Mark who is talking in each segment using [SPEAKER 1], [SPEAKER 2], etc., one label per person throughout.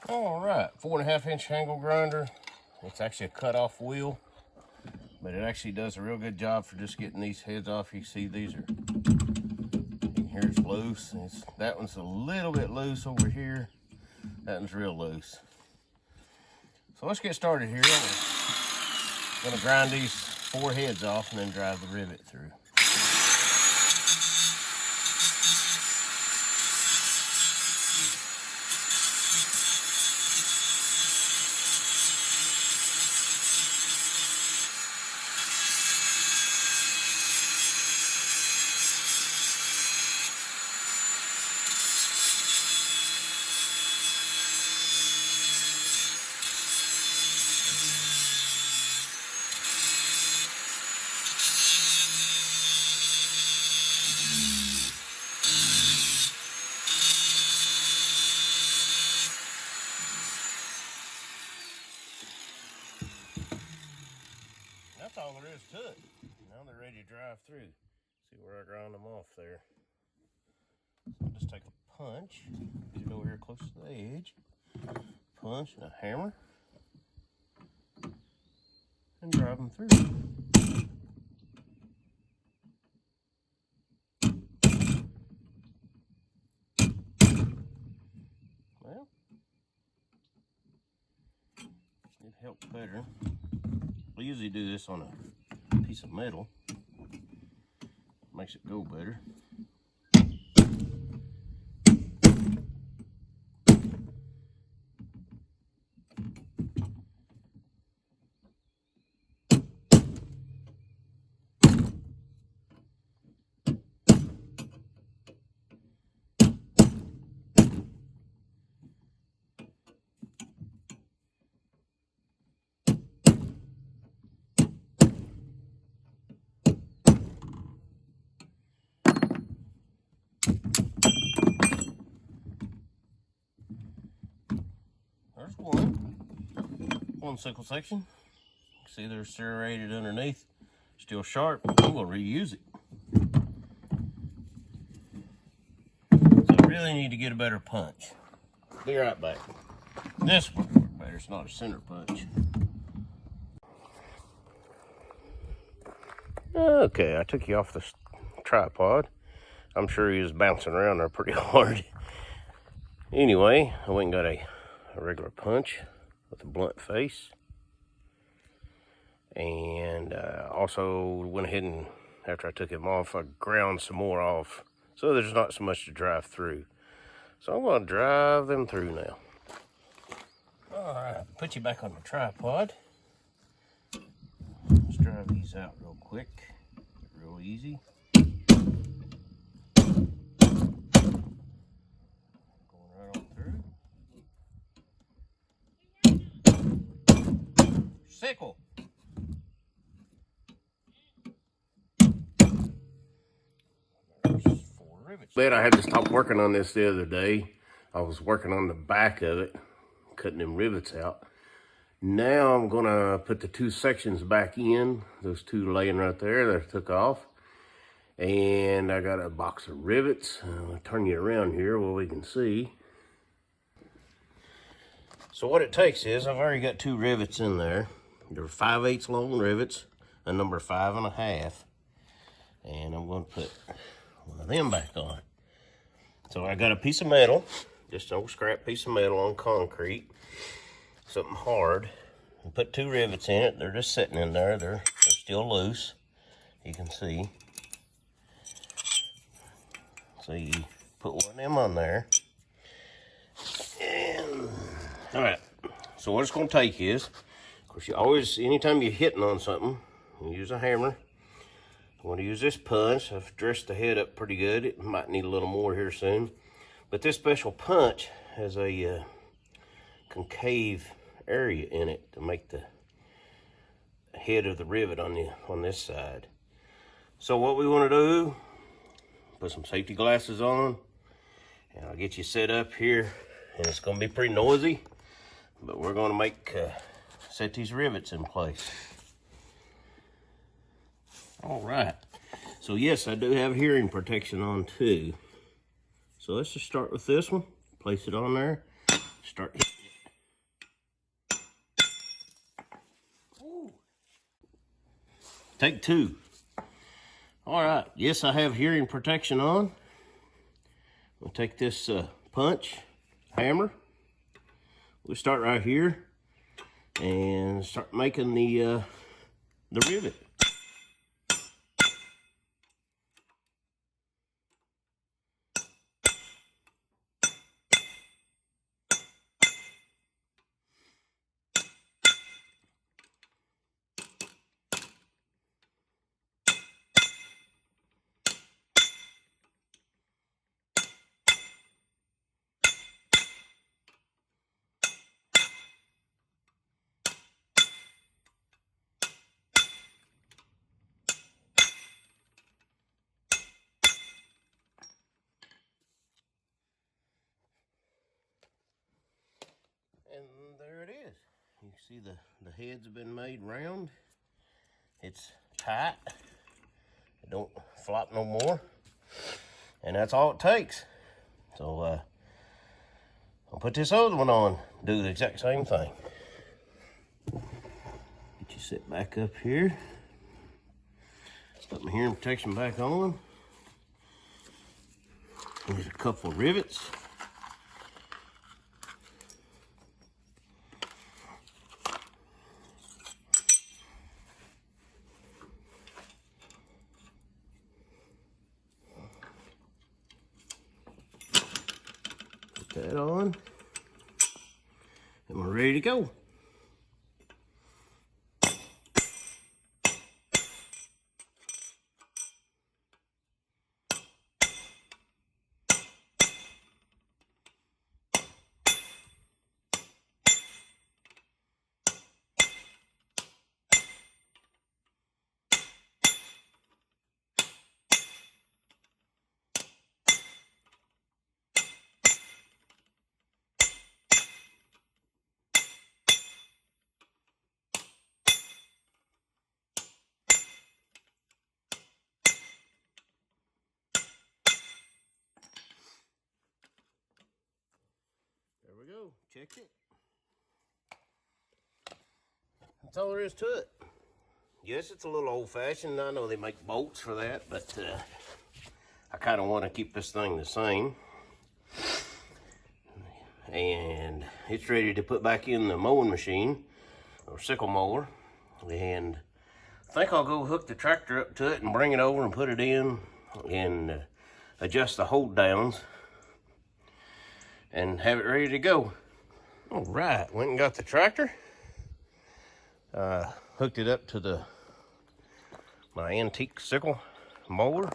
[SPEAKER 1] All right, 4.5 inch angle grinder. It's actually a cut-off wheel, but it actually does a real good job for just getting these heads off. You see these are, here it's loose. That one's a little bit loose over here. That one's real loose. So let's get started here. I'm gonna grind these 4 heads off and then drive the rivet through. That's all there is to it. Now they're ready to drive through. See where I ground them off there. So I'll just take a punch, get it over here close to the edge, punch and a hammer, and drive them through. Well, it helps better. We usually do this on a piece of metal. Makes it go better. There's one sickle section. See, they're serrated underneath, still sharp. I'm gonna reuse it. So I really need to get a better punch. Be right back. This one works better. It's not a center punch. Okay, I took you off the tripod. I'm sure he was bouncing around there pretty hard. Anyway, I went and got a regular punch with a blunt face, and also went ahead and, after I took him off, I ground some more off so there's not so much to drive through. So I'm going to drive them through now. All right, put you back on the tripod. Let's drive these out real quick, real easy. Sickle. But I had to stop working on this the other day. I was working on the back of it, cutting them rivets out. Now I'm gonna put the 2 sections back in, those 2 laying right there that I took off. And I got a box of rivets. I'll turn you around here where we can see. So what it takes is, I've already got 2 rivets in there. They're 5/8 long rivets, a number 5.5, and I'm going to put one of them back on. So I got a piece of metal, just an old scrap piece of metal on concrete, something hard. I put 2 rivets in it. They're just sitting in there. They're still loose. You can see. So you put one of them on there. And all right. So what it's going to take is, of course, you always, anytime you're hitting on something, you use a hammer. I'm going to use this punch. I've dressed the head up pretty good. It might need a little more here soon. But this special punch has a concave area in it to make the head of the rivet on this side. So what we want to do, put some safety glasses on, and I'll get you set up here. And it's going to be pretty noisy, but we're going to set these rivets in place. All right. So yes, I do have hearing protection on too. So let's just start with this one. Place it on there. Start hitting it. Take two. All right, yes, I have hearing protection on. We'll take this punch hammer. We'll start right here and start making the rivet. And there it is. You can see the heads have been made round. It's tight. It don't flop no more. And that's all it takes. So I'll put this other one on, do the exact same thing. Get you sit back up here. Put my hearing protection back on. Here's a couple of rivets. Put that on. And we're ready to go. There we go, checked it. That's all there is to it. Yes, it's a little old-fashioned. I know they make bolts for that, but I kind of want to keep this thing the same. And it's ready to put back in the mowing machine, or sickle mower. And I think I'll go hook the tractor up to it and bring it over and put it in and adjust the hold downs and have it ready to go. All right, went and got the tractor. Hooked it up to my antique sickle mower.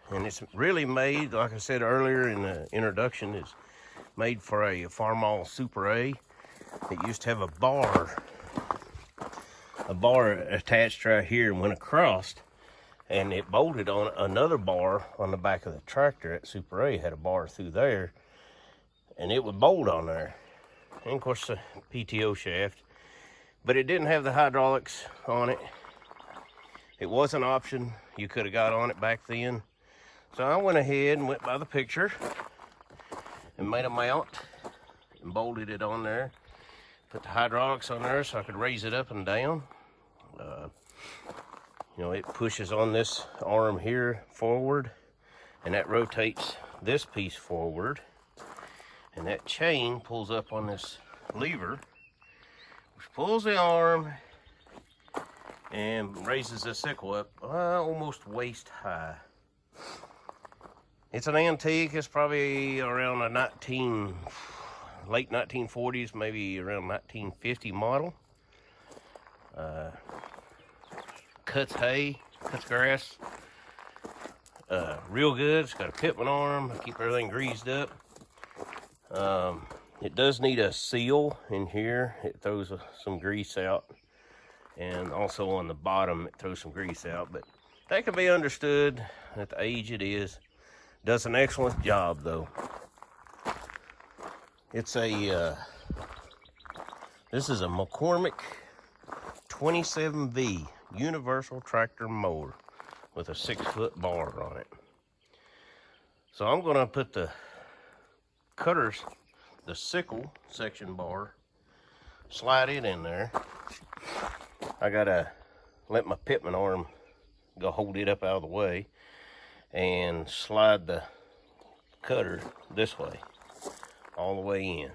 [SPEAKER 1] And it's really made, like I said earlier in the introduction, it's made for a Farmall Super A. It used to have a bar attached right here and went across, and it bolted on another bar on the back of the tractor. At Super A had a bar through there, and it would bolt on there. And of course the PTO shaft, but it didn't have the hydraulics on it. It was an option you could have got on it back then. So I went ahead and went by the picture and made a mount and bolted it on there. Put the hydraulics on there so I could raise it up and down. You know, it pushes on this arm here forward, and that rotates this piece forward. And that chain pulls up on this lever, which pulls the arm and raises the sickle up almost waist high. It's an antique. It's probably around a late 1940s, maybe around 1950 model. Cuts hay, cuts grass real good. It's got a pitman arm. I keep everything greased up. It does need a seal in here. It throws some grease out, and also on the bottom it throws some grease out, but that can be understood at the age it is. Does an excellent job though. It's a this is a McCormick 27V universal tractor mower with a 6-foot bar on it. So I'm gonna put the sickle section bar, slide it in there, I gotta let my pitman arm go hold it up out of the way and slide the cutter this way, all the way in.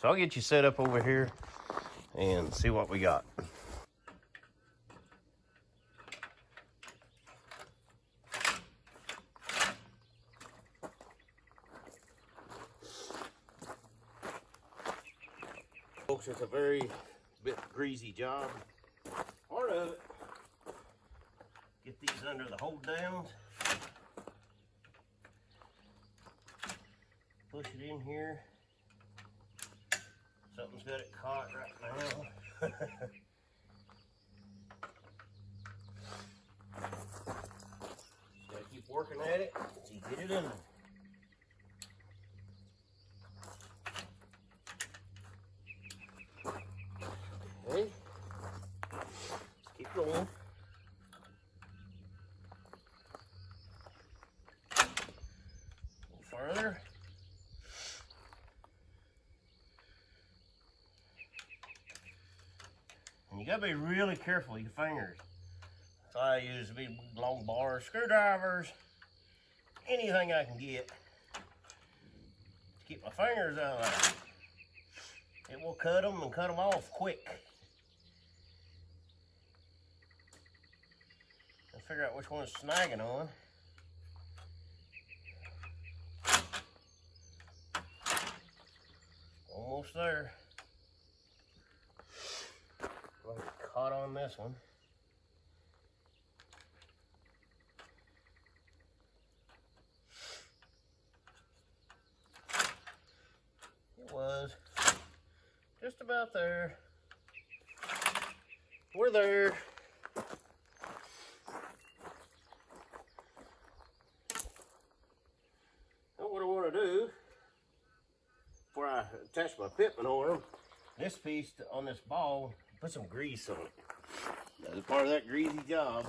[SPEAKER 1] So I'll get you set up over here and see what we got. Folks, it's a very bit greasy job. Part of it, get these under the hold downs. Push it in here. Something's got it caught right now. Just gotta keep working at it until you get it in there. Okay. Let's keep going. A little further. And you gotta be really careful with your fingers. So I use big long bars, screwdrivers, anything I can get to keep my fingers out of there. It will cut them and cut them off quick. And figure out which one's snagging on. Almost there. Caught on this one. It was just about there. We're there. Now what I want to do before I attach my pitman arm, this piece on this ball, put some grease on it. That's part of that greasy job.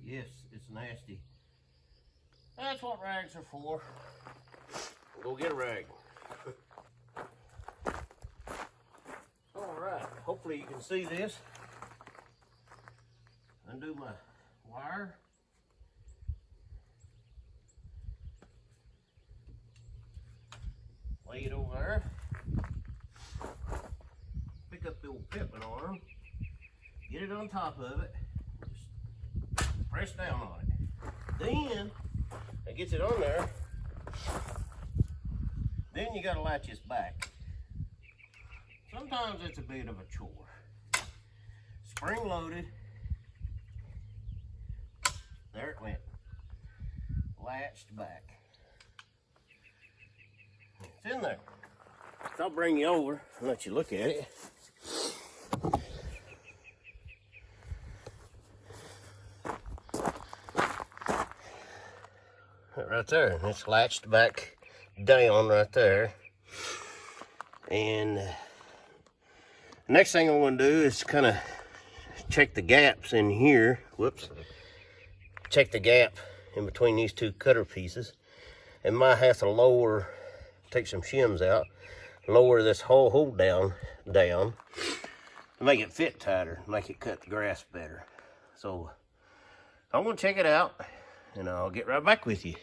[SPEAKER 1] Yes, it's nasty. That's what rags are for. We'll go get a rag. Alright, hopefully you can see this. Undo my wire. Lay it over there. Pick up the old pitman arm. Get it on top of it. Just press down on it. Then, it gets it on there. Then you gotta latch this back. Sometimes it's a bit of a chore. Spring loaded. There it went. Latched back. It's in there. So I'll bring you over and let you look at it. Right there. It's latched back down right there. And next thing I want to do is kind of check the gaps in here. Whoops. Check the gap in between these two cutter pieces. And might have to lower, take some shims out, lower this whole hold down to make it fit tighter, make it cut the grass better. So I'm going to check it out and I'll get right back with you.